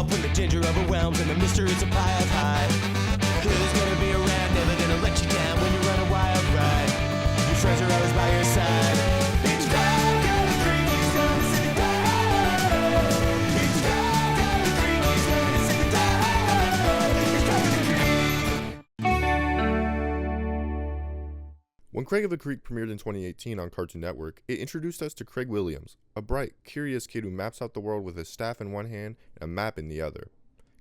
off when the ginger overwhelms and the mister is a pie of high. Who's gonna be around, never gonna let you down when you run a wild ride. Your friends are always by your side. It's Craig of the Creek, he's gonna sing it down. It's Craig of the Creek, he's gonna sing it down. It's Craig of the Creek. When Craig of the Creek premiered in 2018 on Cartoon Network, it introduced us to Craig Williams, a bright, curious kid who maps out the world with his staff in one hand and a map in the other.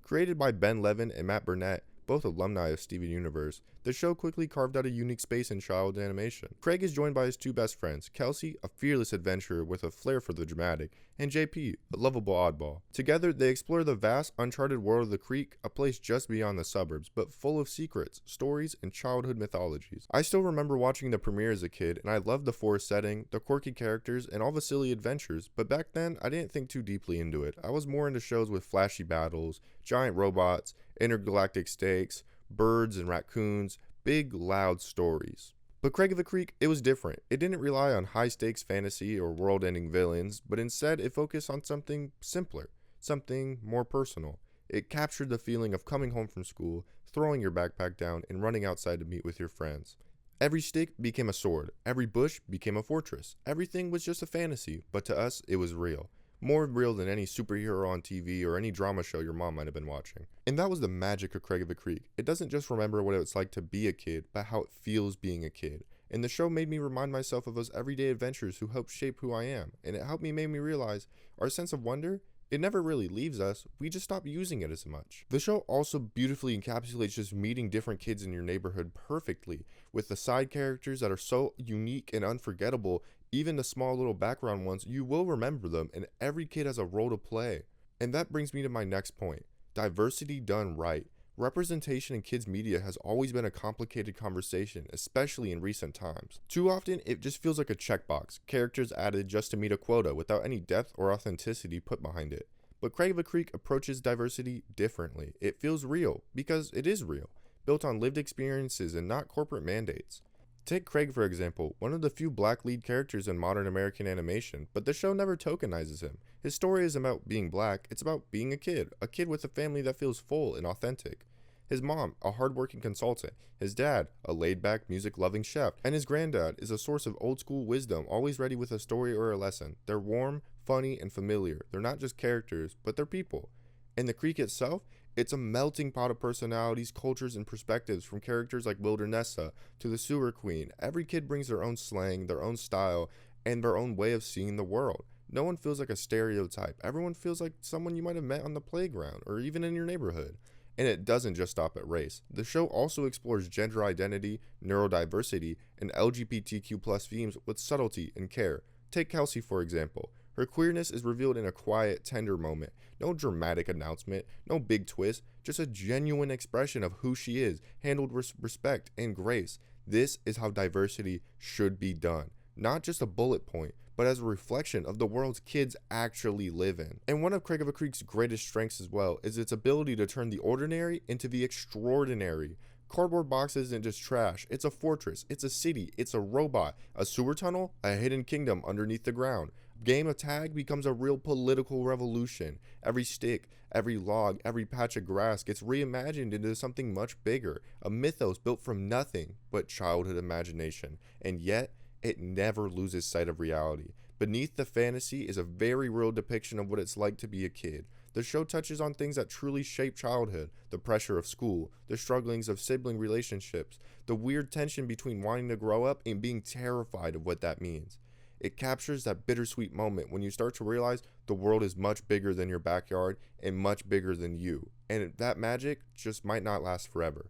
Created by Ben Levin and Matt Burnett, both alumni of Steven Universe, the show quickly carved out a unique space in child animation. Craig is joined by his two best friends, Kelsey, a fearless adventurer with a flair for the dramatic, and JP, a lovable oddball. Together, they explore the vast, uncharted world of the Creek, a place just beyond the suburbs, but full of secrets, stories, and childhood mythologies. I still remember watching the premiere as a kid, and I loved the forest setting, the quirky characters, and all the silly adventures, but back then, I didn't think too deeply into it. I was more into shows with flashy battles, giant robots, intergalactic stakes, birds and raccoons, big, loud stories. But Craig of the Creek, it was different. It didn't rely on high-stakes fantasy or world-ending villains, but instead it focused on something simpler, something more personal. It captured the feeling of coming home from school, throwing your backpack down, and running outside to meet with your friends. Every stick became a sword. Every bush became a fortress. Everything was just a fantasy, but to us, it was real. More real than any superhero on TV or any drama show your mom might have been watching. And that was the magic of Craig of the Creek. It doesn't just remember what it's like to be a kid, but how it feels being a kid. And the show made me remind myself of those everyday adventures who helped shape who I am. And it helped me make me realize our sense of wonder, it never really leaves us, we just stop using it as much. The show also beautifully encapsulates just meeting different kids in your neighborhood perfectly, with the side characters that are so unique and unforgettable. Even the small little background ones, you will remember them, and every kid has a role to play. And that brings me to my next point. Diversity done right. Representation in kids' media has always been a complicated conversation, especially in recent times. Too often, it just feels like a checkbox, characters added just to meet a quota without any depth or authenticity put behind it. But Craig of the Creek approaches diversity differently. It feels real, because it is real, built on lived experiences and not corporate mandates. Take Craig for example, one of the few black lead characters in modern American animation, but the show never tokenizes him. His story isn't about being black, it's about being a kid with a family that feels full and authentic. His mom, a hardworking consultant, his dad, a laid-back, music-loving chef, and his granddad is a source of old-school wisdom, always ready with a story or a lesson. They're warm, funny, and familiar. They're not just characters, but they're people. And the Creek itself, it's a melting pot of personalities, cultures, and perspectives from characters like Wildernessa to the Sewer Queen. Every kid brings their own slang, their own style, and their own way of seeing the world. No one feels like a stereotype. Everyone feels like someone you might have met on the playground or even in your neighborhood. And it doesn't just stop at race. The show also explores gender identity, neurodiversity, and LGBTQ+ themes with subtlety and care. Take Kelsey for example. Her queerness is revealed in a quiet, tender moment. No dramatic announcement, no big twist, just a genuine expression of who she is, handled with respect and grace. This is how diversity should be done. Not just a bullet point, but as a reflection of the world's kids actually live in. And one of Craig of the Creek's greatest strengths as well is its ability to turn the ordinary into the extraordinary. Cardboard box isn't just trash, it's a fortress, it's a city, it's a robot, a sewer tunnel, a hidden kingdom underneath the ground. Game of tag becomes a real political revolution. Every stick, every log, every patch of grass gets reimagined into something much bigger, a mythos built from nothing but childhood imagination. And yet, it never loses sight of reality. Beneath the fantasy is a very real depiction of what it's like to be a kid. The show touches on things that truly shape childhood, the pressure of school, the strugglings of sibling relationships, the weird tension between wanting to grow up and being terrified of what that means. It captures that bittersweet moment when you start to realize the world is much bigger than your backyard and much bigger than you, and that magic just might not last forever.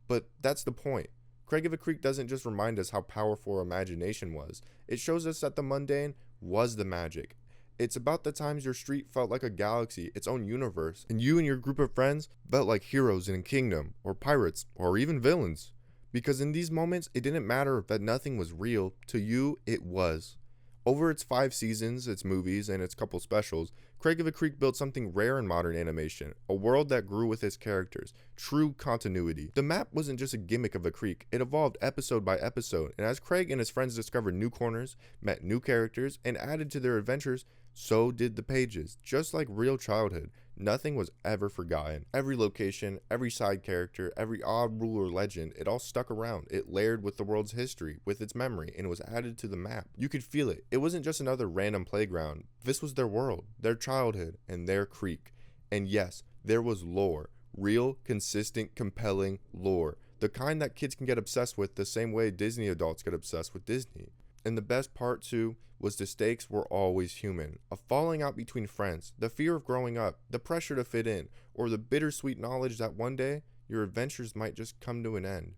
But that's the point. Craig of the Creek doesn't just remind us how powerful our imagination was, it shows us that the mundane was the magic. It's about the times your street felt like a galaxy, its own universe, and you and your group of friends felt like heroes in a kingdom, or pirates, or even villains. Because in these moments, it didn't matter that nothing was real, to you, it was. Over its 5 seasons, its movies, and its couple specials, Craig of the Creek built something rare in modern animation, a world that grew with its characters, true continuity. The map wasn't just a gimmick of the Creek, it evolved episode by episode, and as Craig and his friends discovered new corners, met new characters, and added to their adventures, so did the pages. Just like real childhood, nothing was ever forgotten. Every location, every side character, every odd rule or legend, it all stuck around. It layered with the world's history, with its memory, and was added to the map. You could feel it. It wasn't just another random playground. This was their world, their childhood, and their creek. And yes, there was lore. Real, consistent, compelling lore. The kind that kids can get obsessed with the same way Disney adults get obsessed with Disney. And the best part too was the stakes were always human. A falling out between friends, the fear of growing up, the pressure to fit in, or the bittersweet knowledge that one day your adventures might just come to an end.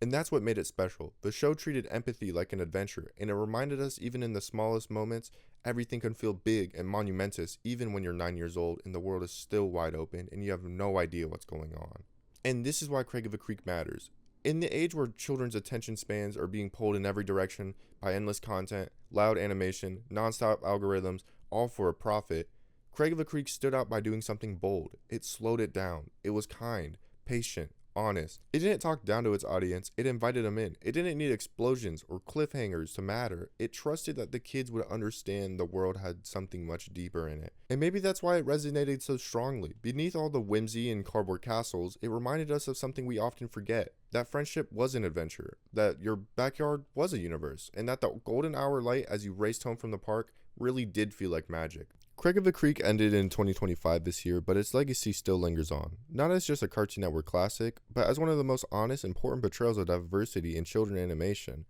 And that's what made it special. The show treated empathy like an adventure, and it reminded us even in the smallest moments, everything can feel big and monumentous even when you're 9 years old and the world is still wide open and you have no idea what's going on. And this is why Craig of the Creek matters. In the age where children's attention spans are being pulled in every direction by endless content, loud animation, non-stop algorithms, all for a profit, Craig of the Creek stood out by doing something bold. It slowed it down. It was kind, patient, honest. It didn't talk down to its audience. It invited them in. It didn't need explosions or cliffhangers to matter. It trusted that the kids would understand the world had something much deeper in it. And maybe that's why it resonated so strongly. Beneath all the whimsy and cardboard castles, it reminded us of something we often forget. That friendship was an adventure, that your backyard was a universe, and that the golden hour light as you raced home from the park really did feel like magic. Craig of the Creek ended in 2025 this year, but its legacy still lingers on. Not as just a Cartoon Network classic, but as one of the most honest, important portrayals of diversity in children animation.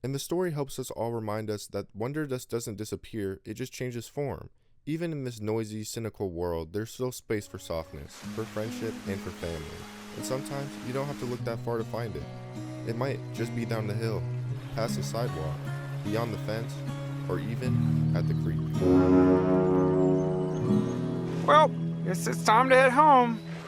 And the story helps us all remind us that wonder just doesn't disappear, it just changes form. Even in this noisy, cynical world, there's still space for softness, for friendship, and for family. And sometimes you don't have to look that far to find it. It might just be down the hill, past the sidewalk, beyond the fence, or even at the creek. Well, guess it's time to head home.